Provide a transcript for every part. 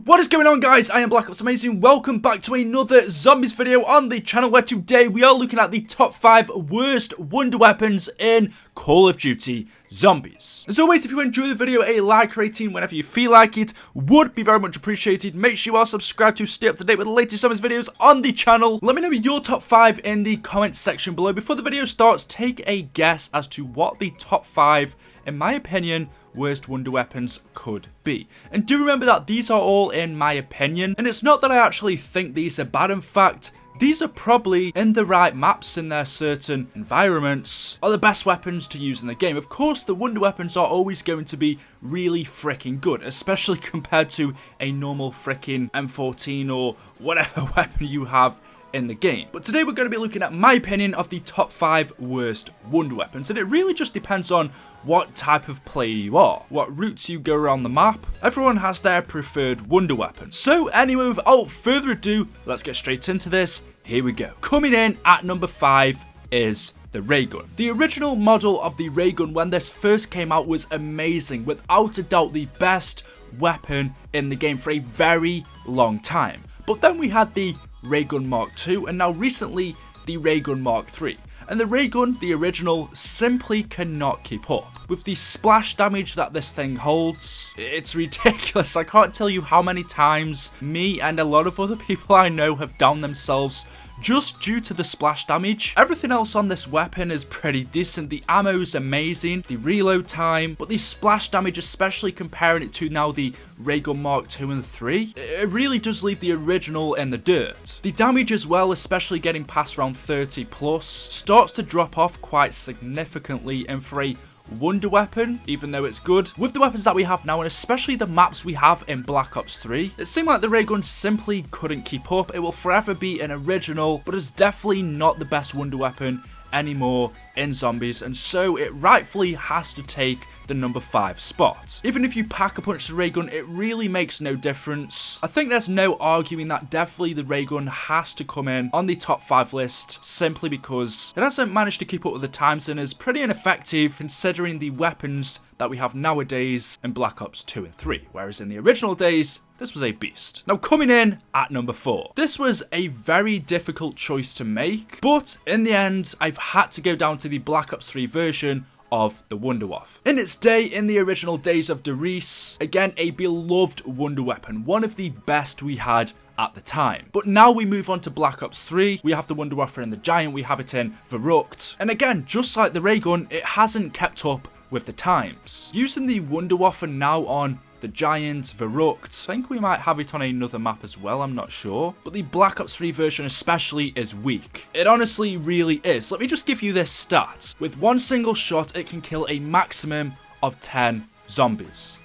What is going on, guys? I am BlackOpsAmazing. Welcome back to another zombies video on the channel, where today we are looking at the top 5 worst wonder weapons in Call of Duty Zombies. As always, if you enjoy the video, a like rating whenever you feel like it would be very much appreciated. Make sure you are subscribed to stay up to date with the latest zombies videos on the channel. Let me know your top 5 in the comments section below. Before the video starts, take a guess as to what the top 5, in my opinion, worst wonder weapons could be. And do remember that these are all in my opinion, and it's not that I actually think these are bad. In fact, these are probably, in the right maps, in their certain environments, are the best weapons to use in the game. Of course, the wonder weapons are always going to be really freaking good, especially compared to a normal freaking M14 or whatever weapon you have in the game. But today we're going to be looking at my opinion of the top 5 worst wonder weapons, and it really just depends on what type of player you are, what routes you go around the map. Everyone has their preferred wonder weapon. So anyway, without further ado, let's get straight into this. Here we go. Coming in at number 5 is the ray gun. The original model of the ray gun when this first came out was amazing, without a doubt the best weapon in the game for a very long time. But then we had the ray gun Mark II, and now recently the ray gun Mark III. And the ray gun, the original, simply cannot keep up. With the splash damage that this thing holds, it's ridiculous. I can't tell you how many times me and a lot of other people I know have downed themselves just due to the splash damage. Everything else on this weapon is pretty decent. The ammo is amazing, the reload time, but the splash damage, especially comparing it to now the ray gun Mark II and 3, it really does leave the original in the dirt. The damage as well, especially getting past around 30 plus, starts to drop off quite significantly, and for a wonder weapon, even though it's good, with the weapons that we have now, and especially the maps we have in Black Ops 3, it seemed like the ray gun simply couldn't keep up. It will forever be an original, but it's definitely not the best wonder weapon anymore in zombies, and so it rightfully has to take the number 5 spot. Even if you pack a punch the ray gun, it really makes no difference. I think there's no arguing that definitely the ray gun has to come in on the top 5 list, simply because it hasn't managed to keep up with the times and is pretty ineffective considering the weapons that we have nowadays in Black Ops 2 and 3, whereas in the original days, this was a beast. Now, coming in at number 4. This was a very difficult choice to make, but in the end, I've had to go down to the Black Ops 3 version of the Wunderwaffe. In its day, in the original days of Doris, again, a beloved wonder weapon, one of the best we had at the time. But now we move on to Black Ops 3, we have the Wunderwaffe in the Giant, we have it in Verrucht, and again, just like the ray gun, it hasn't kept up with the times. Using the Wunderwaffe now on the Giant, Verrucht, I think we might have it on another map as well, I'm not sure. But the Black Ops 3 version especially is weak. It honestly really is. Let me just give you this stat. With one single shot, it can kill a maximum of 10 zombies.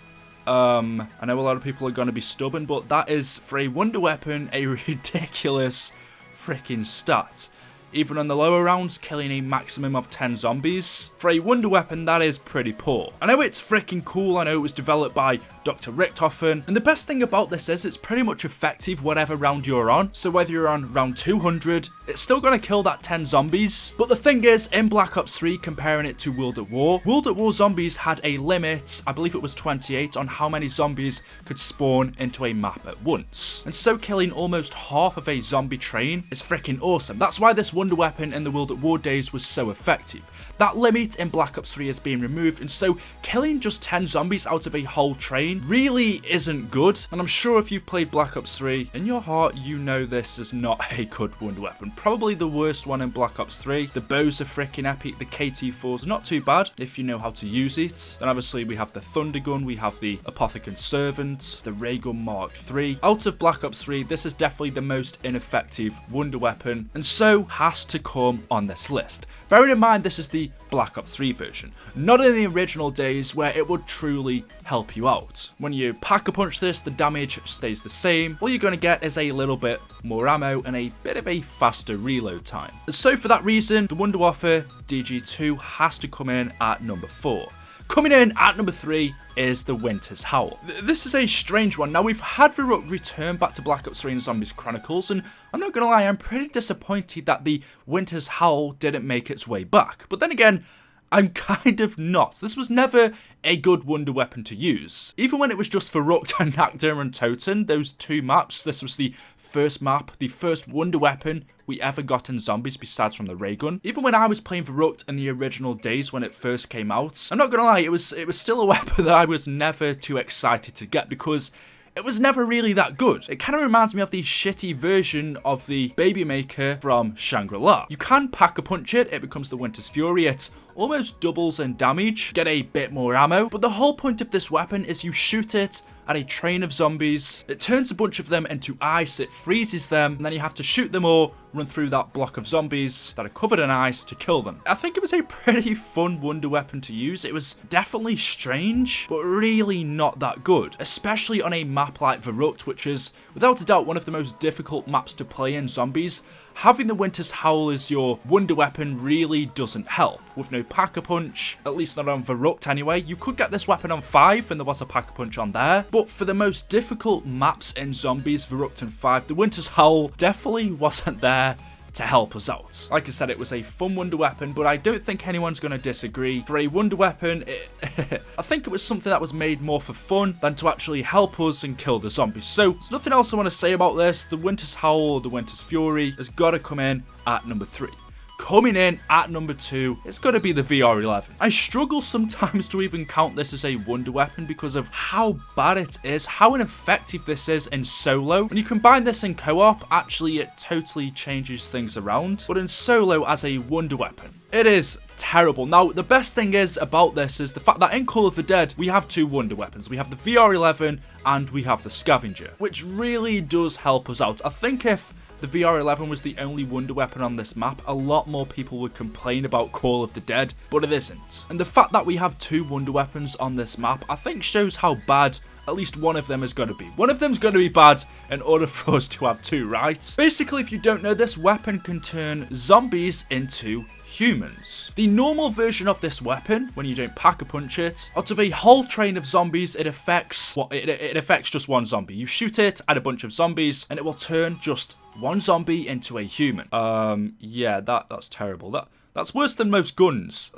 I know a lot of people are going to be stubborn, but that is, for a wonder weapon, a ridiculous freaking stat. Even on the lower rounds, killing a maximum of 10 zombies. For a wonder weapon, that is pretty poor. I know it's freaking cool, I know it was developed by Dr. Richthofen, and the best thing about this is it's pretty much effective whatever round you're on. So whether you're on round 200, it's still going to kill that 10 zombies. But the thing is, in Black Ops 3, comparing it to World at War zombies had a limit, I believe it was 28, on how many zombies could spawn into a map at once. And so killing almost half of a zombie train is freaking awesome. That's why this wonder weapon in the World at War days was so effective. That limit in Black Ops 3 is being removed, and so killing just 10 zombies out of a whole train really isn't good. And I'm sure if you've played Black Ops 3, in your heart you know this is not a good wonder weapon. Probably the worst one in Black Ops 3. The bows are freaking epic, the KT4's not too bad if you know how to use it. Then obviously we have the Thunder Gun, we have the Apothecon Servant, the Ray Gun Mark III. Out of Black Ops 3, this is definitely the most ineffective wonder weapon, and so has to come on this list. Bearing in mind this is the Black Ops 3 version, not in the original days where it would truly help you out. When you pack a punch this, the damage stays the same. All you're going to get is a little bit more ammo and a bit of a faster reload time. So for that reason, the Wunderwaffe DG2 has to come in at number 4. Coming in at number 3 is the Winter's Howl. This is a strange one. Now, we've had Verrucht return back to Black Ops 3 and Zombies Chronicles, and I'm not gonna lie, I'm pretty disappointed that the Winter's Howl didn't make its way back. But then again, I'm kind of not. This was never a good wonder weapon to use. Even when it was just for Rukt and Nakda and Toten, those 2 maps, this was the first map, the first wonder weapon we ever got in zombies besides from the ray gun. Even when I was playing for Rukt in the original days when it first came out, I'm not gonna lie, it was still a weapon that I was never too excited to get because it was never really that good. It kind of reminds me of the shitty version of the Baby Maker from Shangri-La. You can pack-a-punch it, it becomes the Winter's Fury, it almost doubles in damage, get a bit more ammo, but the whole point of this weapon is you shoot it at a train of zombies, it turns a bunch of them into ice, it freezes them, and then you have to shoot them all, run through that block of zombies that are covered in ice to kill them. I think it was a pretty fun wonder weapon to use. It was definitely strange, but really not that good, especially on a map like Rukt, which is without a doubt one of the most difficult maps to play in zombies. Having the Winter's Howl as your wonder weapon really doesn't help. With no Pack-a-Punch, at least not on Rukt anyway. You could get this weapon on 5 and there was a Pack-a-Punch on there. But for the most difficult maps in zombies, Rukt and 5, the Winter's Howl definitely wasn't there to help us out. Like I said, it was a fun wonder weapon, but I don't think anyone's going to disagree. For a wonder weapon, I think it was something that was made more for fun than to actually help us and kill the zombies. So there's nothing else I want to say about this. The Winter's Howl or the Winter's Fury has got to come in at number 3. Coming in at number 2, it's got to be the VR11. I struggle sometimes to even count this as a wonder weapon because of how bad it is, how ineffective this is in solo. When you combine this in co-op, actually it totally changes things around. But in solo as a wonder weapon, it is terrible. Now, the best thing is about this is the fact that in Call of the Dead, we have 2 wonder weapons. We have the VR11 and we have the Scavenger, which really does help us out. I think if the VR11 was the only wonder weapon on this map, a lot more people would complain about Call of the Dead, but it isn't. And the fact that we have 2 wonder weapons on this map, I think shows how bad at least one of them is going to be. One of them's going to be bad in order for us to have 2, right? Basically, if you don't know, this weapon can turn zombies into humans. The normal version of this weapon, when you don't Pack-a-Punch it, out of a whole train of zombies, it affects just one zombie. You shoot it at a bunch of zombies, and it will turn just one zombie into a human. Yeah, that's terrible. That's worse than most guns.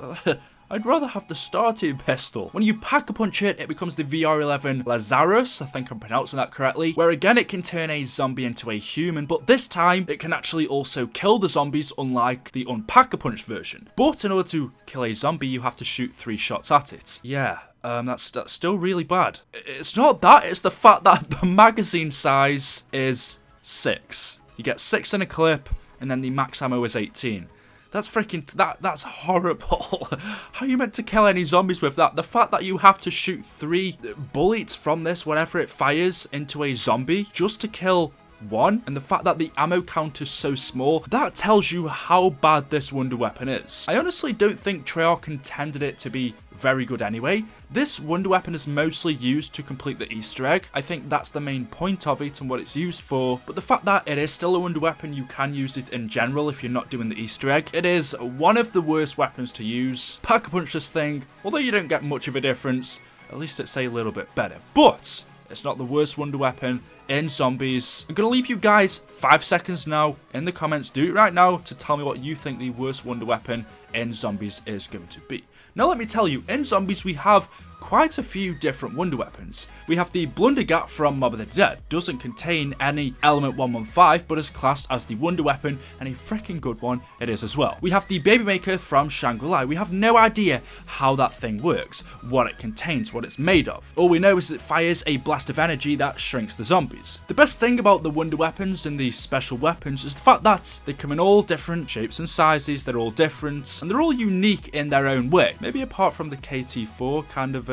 I'd rather have the starting pistol. When you Pack-a-Punch it, it becomes the VR11 Lazarus, I think I'm pronouncing that correctly, where again it can turn a zombie into a human, but this time it can actually also kill the zombies, unlike the unpack-a-punch version. But in order to kill a zombie, you have to shoot 3 shots at it. Yeah. That's still really bad. It's not that, it's the fact that the magazine size is 6. You get 6 in a clip, and then the max ammo is 18. That's freaking, that's horrible. How are you meant to kill any zombies with that? The fact that you have to shoot 3 bullets from this, whenever it fires, into a zombie, just to kill 1, and the fact that the ammo count is so small, that tells you how bad this wonder weapon is. I honestly don't think Treyarch intended it to be very good anyway. This wonder weapon is mostly used to complete the Easter egg. I think that's the main point of it and what it's used for, but the fact that it is still a wonder weapon, you can use it in general if you're not doing the Easter egg. It is one of the worst weapons to use. Pack-a-punch this thing, although you don't get much of a difference, at least it's a little bit better. But it's not the worst wonder weapon in zombies. I'm going to leave you guys 5 seconds now in the comments. Do it right now to tell me what you think the worst wonder weapon in zombies is going to be. Now let me tell you, in zombies we have quite a few different wonder weapons. We have the Blundergat from Mob of the Dead. Doesn't contain any element 115, but is classed as the wonder weapon, and a freaking good one it is as well. We have the Baby Maker from Shangri-La. We have no idea how that thing works, what it contains, what it's made of. All we know is it fires a blast of energy that shrinks the zombies. The best thing about the wonder weapons and the special weapons is the fact that they come in all different shapes and sizes, they're all different, and they're all unique in their own way. Maybe apart from the KT4, kind of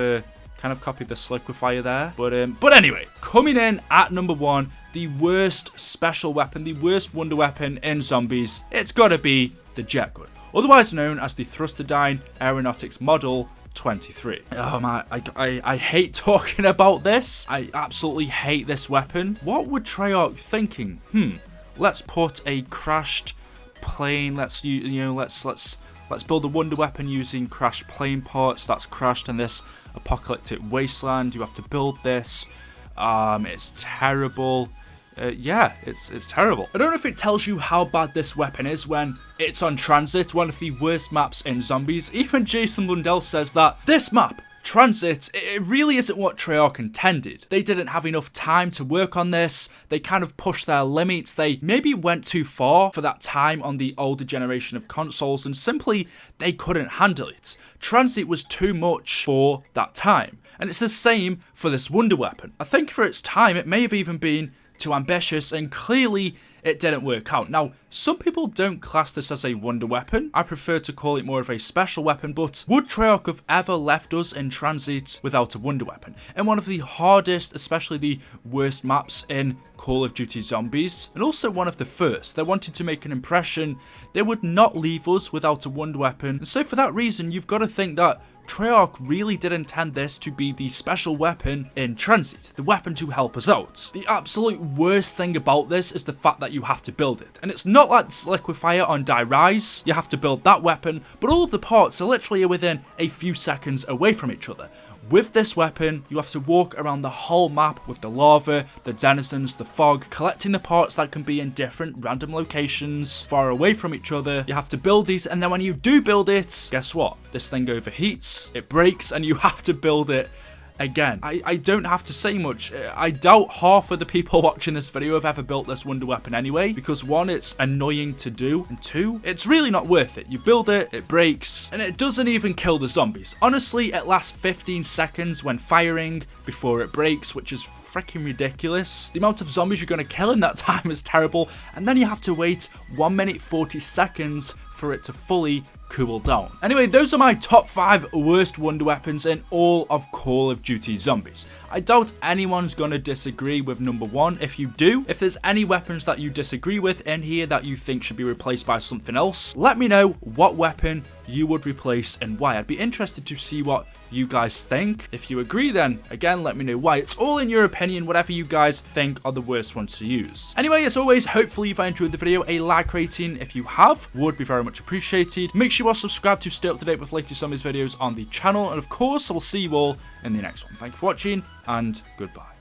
copied the Sliquifier there, but anyway, coming in at number 1, the worst special weapon, the worst wonder weapon in zombies, it's gotta be the jet gun, otherwise known as the Thrusterdyne Aeronautics Model 23. Oh my, I hate talking about this. I absolutely hate this weapon. What would Treyarch thinking? Let's put a crashed plane. Let's build a wonder weapon using crashed plane parts that's crashed in this apocalyptic wasteland. You have to build this. It's terrible. yeah, it's terrible. I don't know if it tells you how bad this weapon is when it's on Transit, one of the worst maps in Zombies. Even Jason Lundell says that this map, Transit, it really isn't what Treyarch intended. They didn't have enough time to work on this. They kind of pushed their limits. They maybe went too far for that time on the older generation of consoles, and simply they couldn't handle it. Transit was too much for that time. And it's the same for this wonder weapon. I think for its time, it may have even been too ambitious, and clearly it didn't work out. Now, some people don't class this as a wonder weapon. I prefer to call it more of a special weapon, but would Treyarch have ever left us in Transit without a wonder weapon? In one of the hardest, especially the worst maps in Call of Duty Zombies, and also one of the first. They wanted to make an impression. They would not leave us without a wonder weapon. And so for that reason, you've got to think that Treyarch really did intend this to be the special weapon in Transit, the weapon to help us out. The absolute worst thing about this is the fact that you have to build it. And it's not like this liquefier on Die Rise. You have to build that weapon, but all of the parts are literally within a few seconds away from each other. With this weapon, you have to walk around the whole map with the lava, the denizens, the fog, collecting the parts that can be in different random locations, far away from each other. You have to build it, and then when you do build it, guess what? This thing overheats, it breaks, and you have to build it again. I don't have to say much. I doubt half of the people watching this video have ever built this wonder weapon anyway, because one, it's annoying to do, and two, it's really not worth it. You build it, it breaks, and it doesn't even kill the zombies. Honestly, it lasts 15 seconds when firing before it breaks, which is freaking ridiculous. The amount of zombies you're going to kill in that time is terrible, and then you have to wait 1 minute 40 seconds for it to fully cool down. Anyway, those are my top 5 worst wonder weapons in all of Call of Duty Zombies. I doubt anyone's gonna disagree with number 1. If you do, if there's any weapons that you disagree with in here that you think should be replaced by something else, let me know what weapon you would replace and why. I'd be interested to see what you guys think. If you agree, then again, let me know why. It's all in your opinion, whatever you guys think are the worst ones to use. Anyway, as always, hopefully if I enjoyed the video, a like rating if you have would be very much appreciated. Make sure you are subscribed to stay up to date with latest Zombies videos on the channel, and of course I will see you all in the next one. Thank you for watching, and goodbye.